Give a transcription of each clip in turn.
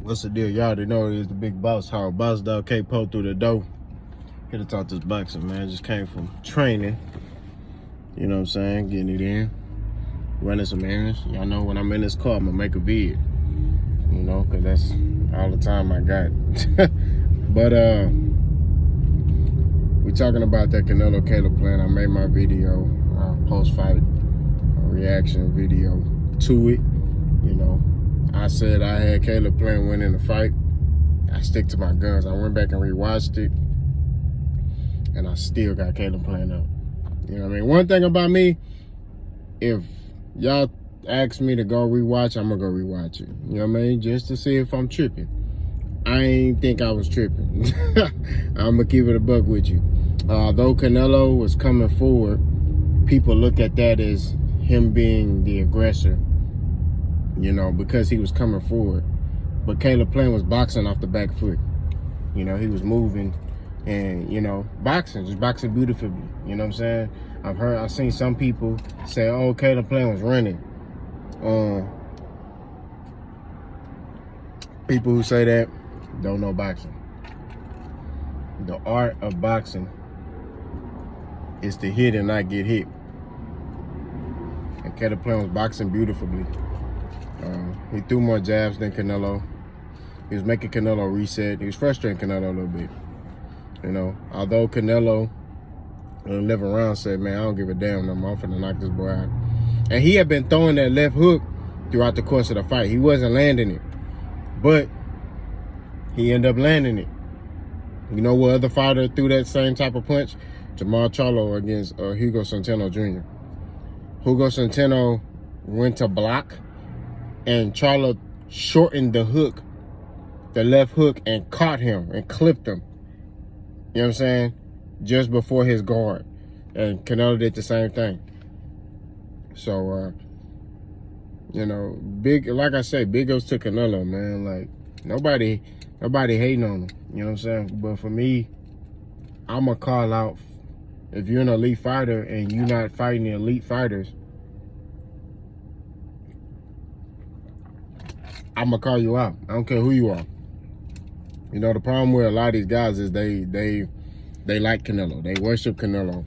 What's the deal? Y'all already know it is the big boss hog. Boss dog K pulled through the door. Here to talk this boxing, man. Just came from training. You know what I'm saying? Getting it in. Running some errands. Y'all know when I'm in this car, I'm gonna make a vid. You know, cause that's all the time I got. But we talking about that Canelo Caleb plan. I made my video, post-fight reaction video to it. You know, I said I had Caleb Plant winning the fight. I stick to my guns. I went back and rewatched it, and I still got Caleb Plant up. You know what I mean? One thing about me, if y'all ask me to go rewatch, I'm gonna go rewatch it. You know what I mean? Just to see if I'm tripping. I ain't think I was tripping. I'm gonna keep it a buck with you. Though Canelo was coming forward, people look at that as him being the aggressor, you know, because he was coming forward. But Caleb Plant was boxing off the back foot. You know, he was moving and, you know, just boxing beautifully. You know what I'm saying? I've seen some people say, oh, Caleb Plant was running. People who say that don't know boxing. The art of boxing is to hit and not get hit. And Caleb Plant was boxing beautifully. He threw more jabs than Canelo. He was making Canelo reset. He was frustrating Canelo a little bit. You know, although Canelo in the 11th round said, man, I don't give a damn no more. I'm finna knock this boy out. And he had been throwing that left hook throughout the course of the fight. He wasn't landing it. But he ended up landing it. You know what other fighter threw that same type of punch? Jamal Charlo against Hugo Centeno Jr. Hugo Centeno went to block, and Charlo shortened the hook, the left hook, and caught him and clipped him. You know what I'm saying? Just before his guard. And Canelo did the same thing. So, you know, like I say, big ups to Canelo, man. Like, nobody hating on him. You know what I'm saying? But for me, I'm going to call out, if you're an elite fighter and you're not fighting the elite fighters, I'm going to call you out. I don't care who you are. You know, the problem with a lot of these guys is they like Canelo. They worship Canelo.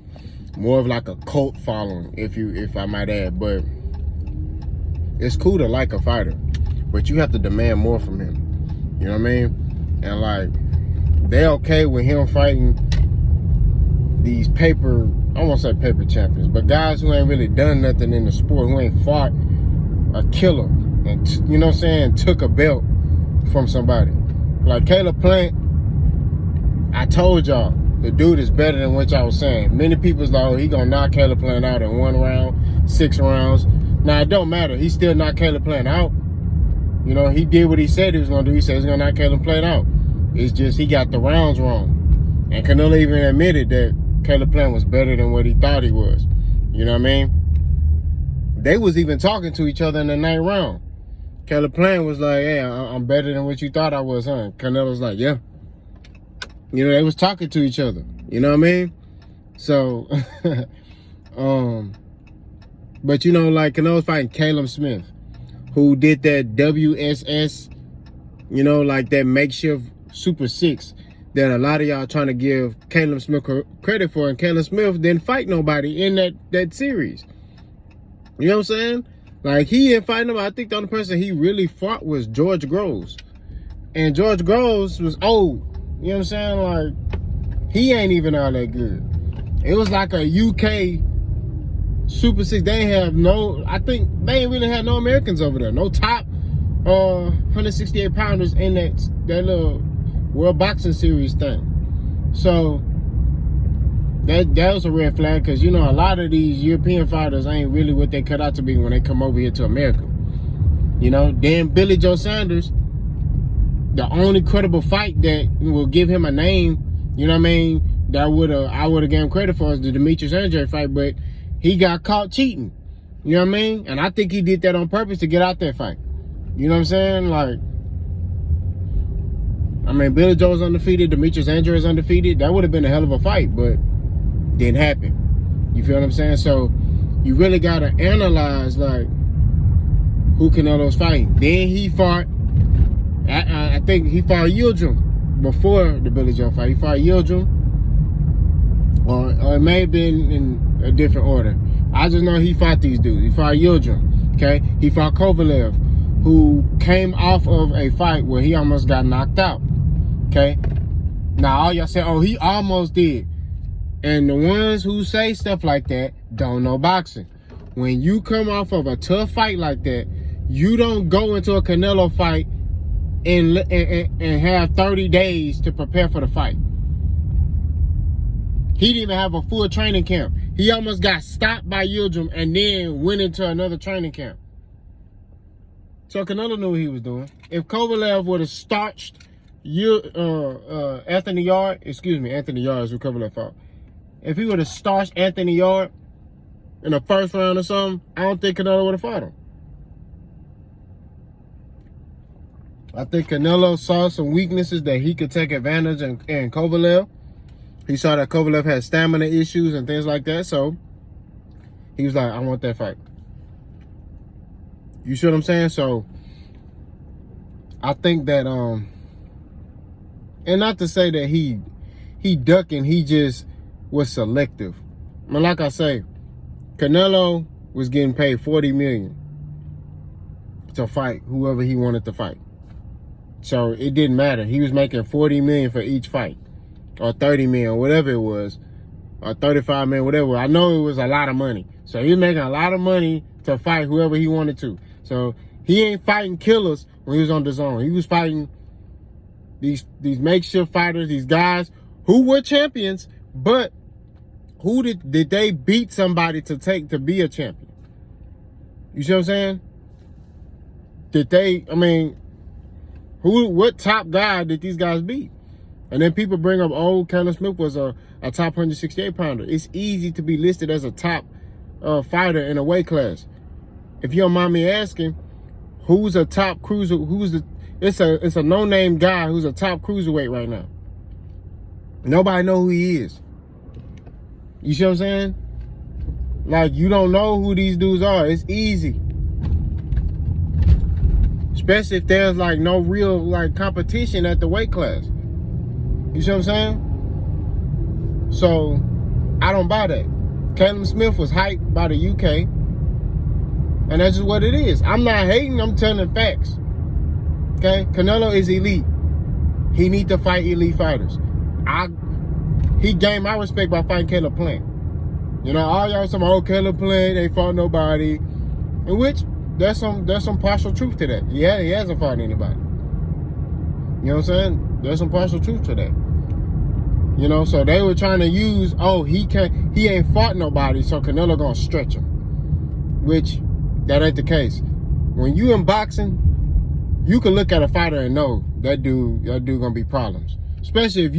More of like a cult following, if I might add. But it's cool to like a fighter, but you have to demand more from him. You know what I mean? And like, they're okay with him fighting these I won't say paper champions, but guys who ain't really done nothing in the sport, who ain't fought a killer, and you know what I'm saying, took a belt from somebody. Like Caleb Plant, I told y'all, the dude is better than what y'all was saying. Many people's like, oh, he gonna knock Caleb Plant out in 1 round, 6 rounds. Now, it don't matter. He still knocked Caleb Plant out. You know, he did what he said he was gonna do. He said he was gonna knock Caleb Plant out. It's just he got the rounds wrong. And Canelo even admitted that Caleb Plant was better than what he thought he was. You know what I mean? They was even talking to each other in the 9th round. Caleb Plant was like, hey, I'm better than what you thought I was, huh? Canelo's like, yeah. You know, they was talking to each other. You know what I mean? So, but you know, like Canelo's fighting Caleb Smith, who did that WSS, you know, like that makeshift Super 6 that a lot of y'all trying to give Caleb Smith credit for, and Caleb Smith didn't fight nobody in that series. You know what I'm saying? Like, he didn't fight nobody. I think the only person he really fought was George Groves. And George Groves was old. You know what I'm saying? Like, he ain't even all that good. It was like a UK Super 6. They ain't have I think they ain't really have no Americans over there. No top 168 pounders in that little World Boxing Series thing. So that was a red flag, because, you know, a lot of these European fighters ain't really what they cut out to be when they come over here to America. You know, then Billy Joe Sanders, the only credible fight that will give him a name, you know what I mean, that I would have given him credit for, is the Demetrius Andrade fight, but he got caught cheating. You know what I mean? And I think he did that on purpose to get out that fight. You know what I'm saying? Like, I mean, Billy Joe's undefeated, Demetrius Andrade is undefeated. That would have been a hell of a fight, but didn't happen. You feel what I'm saying? So you really got to analyze, like, who Canelo's fighting. Then he fought I think he fought Yildirim before the Billy Joe fight. He fought Yildirim, or it may have been in a different order. I just know he fought these dudes. He fought Yildirim, okay? He fought Kovalev, who came off of a fight where he almost got knocked out, okay? Now, all y'all say, oh, he almost did. And the ones who say stuff like that don't know boxing. When you come off of a tough fight like that, you don't go into a Canelo fight and have 30 days to prepare for the fight. He didn't even have a full training camp. He almost got stopped by Yildirim and then went into another training camp. So Canelo knew what he was doing. If Kovalev would have starched Anthony Yarde, Anthony Yarde is who Kovalev fought. If he would have starched Anthony Yarde in the first round or something, I don't think Canelo would have fought him. I think Canelo saw some weaknesses that he could take advantage in Kovalev. He saw that Kovalev had stamina issues and things like that, so he was like, I want that fight. You see what I'm saying? So I think that, and not to say that he ducking, he just was selective. I mean, like I say, Canelo was getting paid $40 million to fight whoever he wanted to fight. So it didn't matter. He was making $40 million for each fight, or $30 million, whatever it was, or $35 million, whatever. I know it was a lot of money. So he was making a lot of money to fight whoever he wanted to. So he ain't fighting killers when he was on DAZN. He was fighting these makeshift fighters, these guys who were champions, but who did they beat somebody to be a champion? You see what I'm saying? What top guy did these guys beat? And then people bring up, oh, Canelo Smith was a top 168 pounder. It's easy to be listed as a top fighter in a weight class. If you don't mind me asking, who's a top cruiser? It's a no-name guy who's a top cruiserweight right now. Nobody know who he is. You see what I'm saying? Like, you don't know who these dudes are. It's easy. Especially if there's like no real like competition at the weight class. You see what I'm saying? So I don't buy that. Canelo Smith was hyped by the UK. And that's just what it is. I'm not hating, I'm telling facts. Okay? Canelo is elite. He need to fight elite fighters. He gained my respect by fighting Caleb Plant. You know, all y'all saying, oh, Caleb Plant ain't fought nobody. In which there's some partial truth to that. Yeah, he hasn't fought anybody. You know what I'm saying? There's some partial truth to that. You know, so they were trying to use, oh, he ain't fought nobody, so Canelo gonna stretch him. Which that ain't the case. When you in boxing, you can look at a fighter and know that dude gonna be problems. Especially if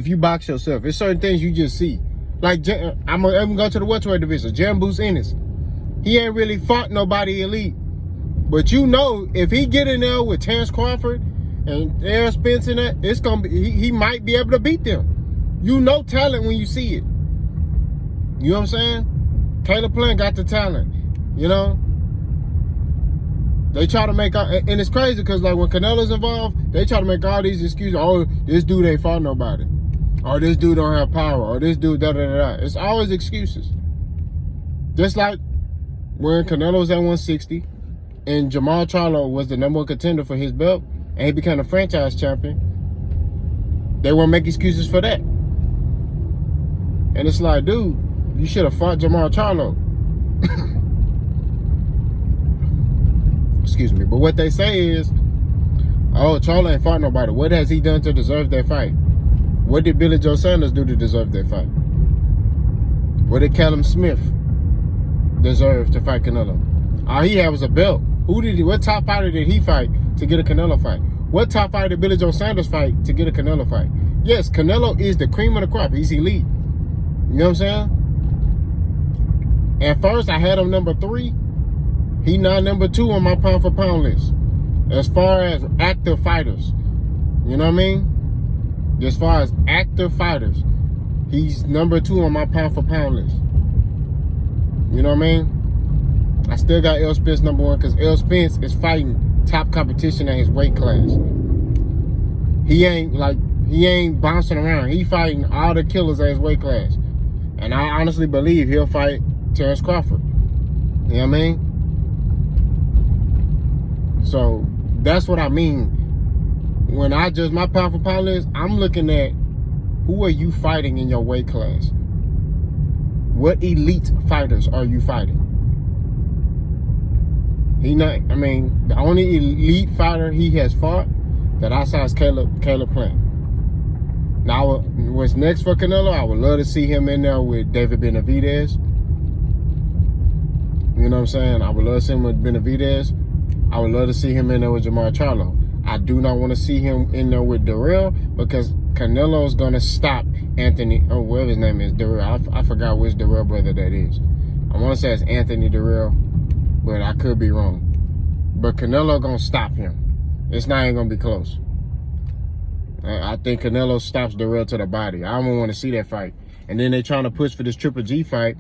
you box yourself. There's certain things you just see. Like, I'm gonna go to the welterweight division. Jamboos Ennis. He ain't really fought nobody elite. But you know, if he get in there with Terrence Crawford and Errol Spence in that, it's gonna be, he might be able to beat them. You know talent when you see it. You know what I'm saying? Caleb Plant got the talent. You know? They try to make, and it's crazy because like when Canelo's involved, they try to make all these excuses. Oh, this dude ain't fought nobody. Or this dude don't have power. Or this dude da-da-da-da. It's always excuses. Just like when Canelo was at 160 and Jamal Charlo was the #1 contender for his belt and he became a franchise champion, they won't make excuses for that. And it's like, dude, you should have fought Jamal Charlo. Excuse me. But what they say is, oh, Charlo ain't fought nobody. What has he done to deserve that fight? What did Billy Joe Sanders do to deserve that fight? What did Callum Smith deserve to fight Canelo? All he had was a belt. What top fighter did he fight to get a Canelo fight? What top fighter did Billy Joe Sanders fight to get a Canelo fight? Yes, Canelo is the cream of the crop. He's elite. You know what I'm saying? At first, I had him #3. He now #2 on my pound for pound list. As far as active fighters. You know what I mean? As far as active fighters, he's #2 on my pound for pound list. You know what I mean? I still got Errol Spence #1 because Errol Spence is fighting top competition at his weight class. He ain't bouncing around. He fighting all the killers at his weight class. And I honestly believe he'll fight Terrence Crawford. You know what I mean? So that's what I mean. When I judge my pound for pound list, I'm looking at who are you fighting in your weight class? What elite fighters are you fighting? The only elite fighter he has fought that I saw is Caleb Plant. Now, what's next for Canelo? I would love to see him in there with David Benavidez. You know what I'm saying? I would love to see him with Benavidez. I would love to see him in there with Jermall Charlo. I do not want to see him in there with Darrell because Canelo's going to stop Anthony, or whatever his name is, Darrell. I forgot which Darrell brother that is. I want to say it's Anthony Darrell, but I could be wrong. But Canelo going to stop him. It's not even going to be close. I think Canelo stops Darrell to the body. I don't want to see that fight. And then they trying to push for this Triple G fight.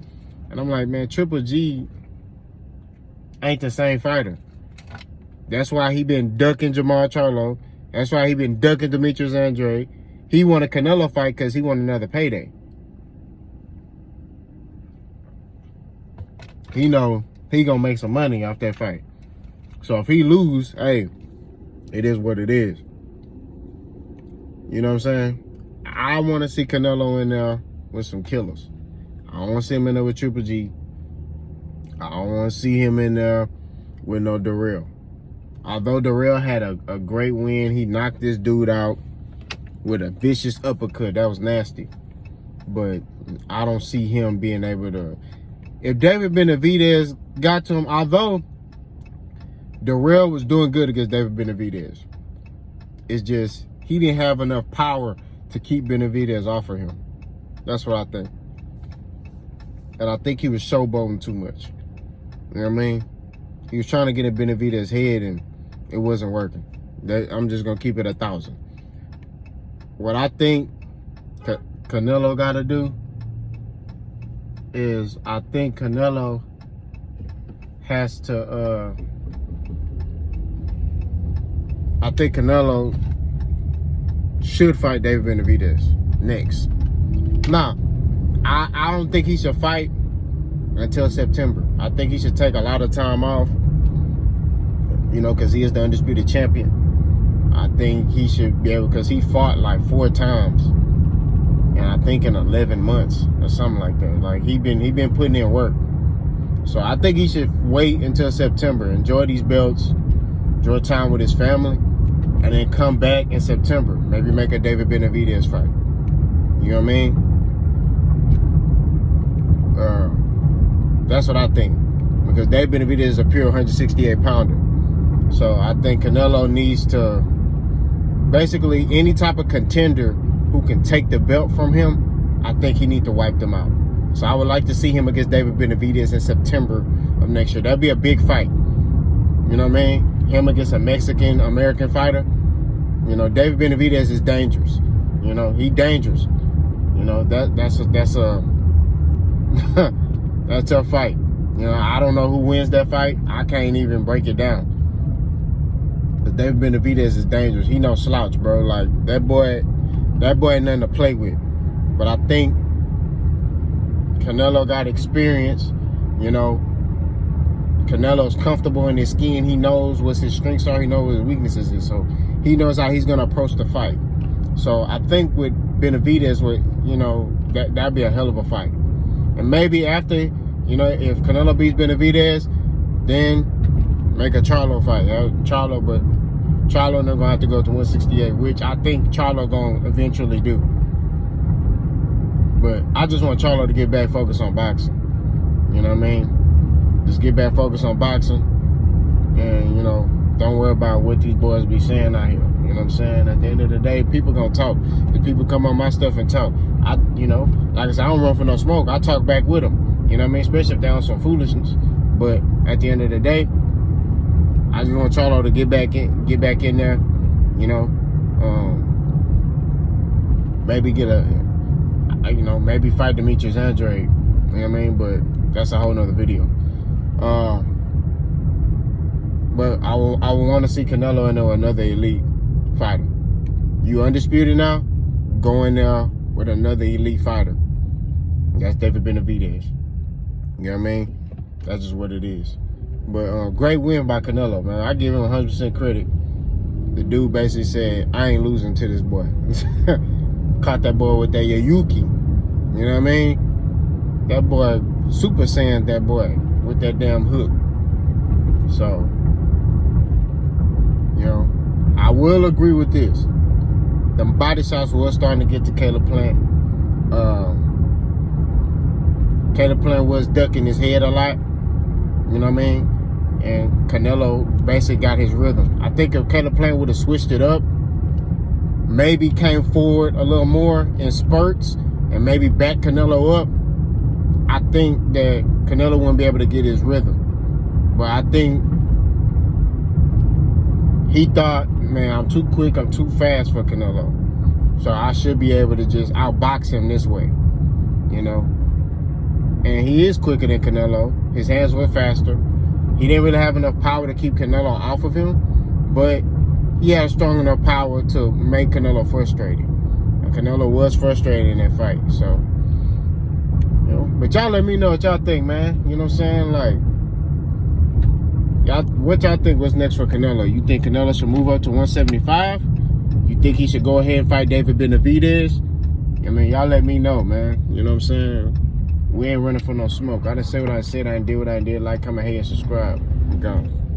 And I'm like, man, Triple G ain't the same fighter. That's why he been ducking Jermall Charlo. That's why he been ducking Demetrius Andrade. He won a Canelo fight because he won another payday. He know he gonna make some money off that fight. So if he lose, hey, it is what it is. You know what I'm saying? I want to see Canelo in there with some killers. I don't want to see him in there with Triple G. I don't want to see him in there with no Darrell. Although Darrell had a great win, he knocked this dude out with a vicious uppercut. That was nasty. But I don't see him being able to. If David Benavidez got to him, although Darrell was doing good against David Benavidez, it's just he didn't have enough power to keep Benavidez off of him. That's what I think. And I think he was showboating too much. You know what I mean? He was trying to get in Benavidez's head and it wasn't working. I'm just going to keep it 1,000. What I think Canelo got to do is I think Canelo has to, I think Canelo should fight David Benavidez next. Now, I don't think he should fight until September. I think he should take a lot of time off, you know, because he is the undisputed champion. I think he should be able, because he fought like 4 times, and I think in 11 months or something like that. Like he been putting in work. So I think he should wait until September, enjoy these belts, enjoy time with his family, and then come back in September. Maybe make a David Benavidez fight. You know what I mean? That's what I think. Because David Benavidez is a pure 168 pounder. So I think Canelo needs to, basically any type of contender who can take the belt from him, I think he needs to wipe them out. So I would like to see him against David Benavidez in September of next year. That'd be a big fight. You know what I mean? Him against a Mexican-American fighter. You know, David Benavidez is dangerous. You know, he dangerous. You know, that's a that's a fight. You know, I don't know who wins that fight. I can't even break it down. But David Benavidez is dangerous. He no slouch, bro. Like that boy ain't nothing to play with. But I think Canelo got experience. You know, Canelo's comfortable in his skin. He knows what his strengths are. He knows what his weaknesses is. So he knows how he's gonna approach the fight. So I think with Benavidez, you know, that'd be a hell of a fight. And maybe after, you know, if Canelo beats Benavidez, then make a Charlo fight. But Charlo not gonna have to go to 168, which I think Charlo gonna eventually do. But I just want Charlo to get back focused on boxing. You know what I mean? Just get back focused on boxing, and you know, don't worry about what these boys be saying out here. You know what I'm saying? At the end of the day, people gonna talk. If people come on my stuff and talk, you know, like I said, I don't run for no smoke. I talk back with them. You know what I mean? Especially if they're on some foolishness. But at the end of the day, I just want Charlo to get back in there. You know, maybe maybe fight Demetrius Andrade. You know what I mean? But that's a whole nother video. But I will want to see Canelo in there with another elite fighter. You undisputed now, go in there with another elite fighter. That's David Benavidez. You know what I mean? That's just what it is. But great win by Canelo, man. I give him 100% credit. The dude basically said, I ain't losing to this boy. Caught that boy with that Yayuki. You know what I mean? That boy, Super Saiyan that boy with that damn hook. So, you know, I will agree with this. Them body shots was starting to get to Caleb Plant. Caleb Plant was ducking his head a lot. You know what I mean? And Canelo basically got his rhythm. I think if Caleb Plant would have switched it up, maybe came forward a little more in spurts, and maybe back Canelo up, I think that Canelo wouldn't be able to get his rhythm. But I think he thought, man, I'm too quick, I'm too fast for Canelo. So I should be able to just outbox him this way, you know? And he is quicker than Canelo. His hands were faster. He didn't really have enough power to keep Canelo off of him, but he had strong enough power to make Canelo frustrated. And Canelo was frustrated in that fight, so, you know. But y'all let me know what y'all think, man. You know what I'm saying? Like, y'all, what y'all think was next for Canelo? You think Canelo should move up to 175? You think he should go ahead and fight David Benavidez? I mean, y'all let me know, man. You know what I'm saying? We ain't running for no smoke. I didn't say what I said. I didn't do what I did. Like, comment, hey, and subscribe. I'm gone.